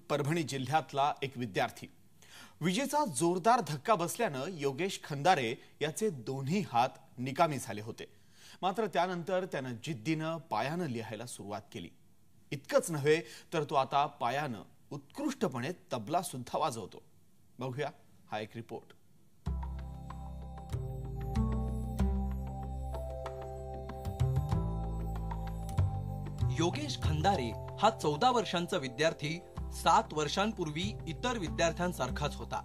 परभणी जिल्ह्यातला एक विद्यार्थी। विजेचा जोरदार धक्का बसल्याने योगेश खंदारे याचे दोन्ही हात निकामी झाले होते। मात्र त्यानंतर त्याने जिद्दीने पायाने लिहायला सुरुवात केली। इतकंच नव्हे तर तो आता पायाने उत्कृष्टपणे तबला सुद्धा वाजवतो। बघूया हा एक रिपोर्ट। योगेश खंदारे हा 14 वर्षांचा विद्यार्थी 7 वर्षांपूर्वी इतर विद्यार्थ्यांसारखाच होता।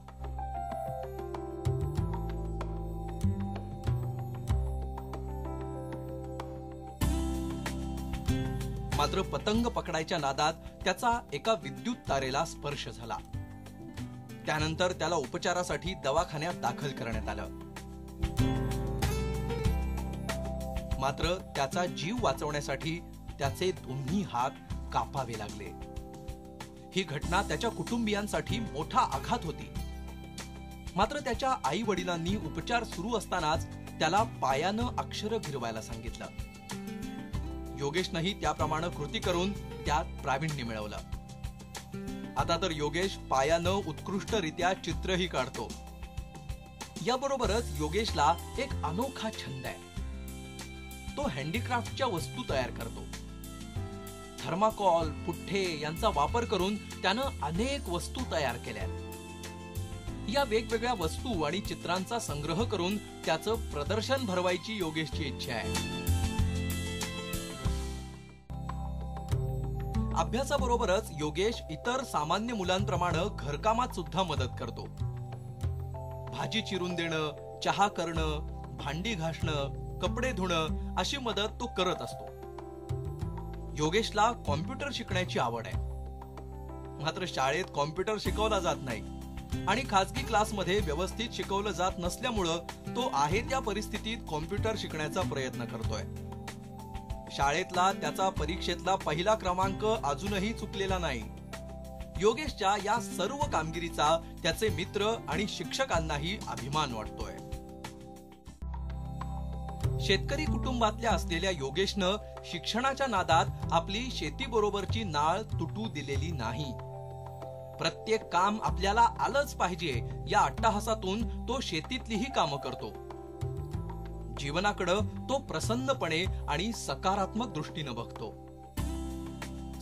मात्र पतंग पकडायच्या नादात त्याचा एका विद्युत तारेला स्पर्श झाला। त्यानंतर त्याला उपचारासाठी दवाखान्यात दाखल करण्यात आलं। मात्र त्याचा जीव वाचवण्यासाठी त्याचे दोन्ही हात कापावे लागले। ही घटना त्याच्या कुटुंबियांसाठी मोठा आघात होती। मात्र त्याच्या आई वडिलांनी उपचार सुरू असतानाच त्याला पायानं अक्षर गिरवायला सांगितलं। योगेशनेही त्याप्रमाणे कृती करून त्यात प्रावीण्य मिळवलं। आता तर योगेश पायानं उत्कृष्टरित्या चित्रही काढतो। याबरोबरच योगेशला एक अनोखा छंद आहे। तो हँडीक्राफ्टच्या वस्तू तयार करतो। थर्माकोल, पुठ्ठे यांचा वापर करून त्यानं अनेक वस्तू तयार केल्या। या वेगवेगळ्या वस्तू आणि चित्रांचा संग्रह करून त्याचं प्रदर्शन भरवायची योगेशची इच्छा आहे। अभ्यासाबरोबरच योगेश इतर सामान्य मुलांप्रमाणे घरकामात सुद्धा मदत करतो। भाजी चिरून देणं, चहा करणं, भांडी घासणं, कपडे धुणं अशी मदत तो करत असतो। योगेशला कॉम्प्युटर शिकण्याची आवड आहे। मात्र शाळेत कॉम्प्युटर शिकवला जात नाही आणि खासगी क्लासमध्ये व्यवस्थित शिकवलं जात नसल्यामुळे तो आहे त्या परिस्थितीत कॉम्प्युटर शिकण्याचा प्रयत्न करतोय। शाळेतला त्याचा परीक्षेतला पहिला क्रमांक अजूनही चुकलेला नाही। योगेशच्या या सर्व कामगिरीचा त्याचे मित्र आणि शिक्षकांनाही अभिमान वाटतोय। शेतकरी कुटुंबातल्या असलेल्या योगेशनं शिक्षणाच्या नादात आपली शेतीबरोबरची नाळ तुटू दिलेली नाही। प्रत्येक काम आपल्याला आलंच पाहिजे या अट्टाहासातून तो शेतीतलीही कामं करतो। जीवनाकडे तो प्रसन्नपणे आणि सकारात्मक दृष्टीने बघतो।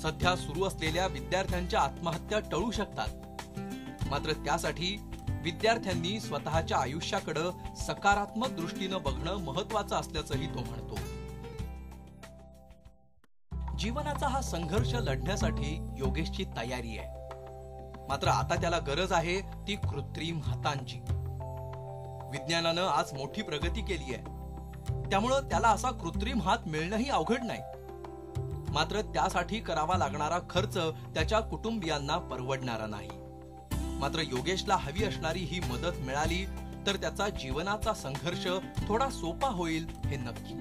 सध्या सुरू असलेल्या विद्यार्थ्यांच्या आत्महत्या टळू शकतात। मात्र त्यासाठी विद्यार्थ्यांनी स्वतःच्या आयुष्याकडे सकारात्मक दृष्टीने बघणं महत्त्वाचं असल्याचंही तो म्हणतो। जीवनाचा हा संघर्ष लढण्यासाठी योगेशची तयारी आहे। मात्र आता त्याला गरज आहे ती कृत्रिम हातांची। विज्ञानानं आज मोठी प्रगती केली आहे, त्यामुळे त्याला असा कृत्रिम हात मिळणंही अवघड नाही। मात्र त्यासाठी करावा लागणारा खर्च त्याच्या कुटुंबियांना परवडणारा नाही। मात्र योगेशला हवी असणारी ही मदत मिळाली तर त्याचा जीवनाचा संघर्ष थोडा सोपा होईल हे नक्की।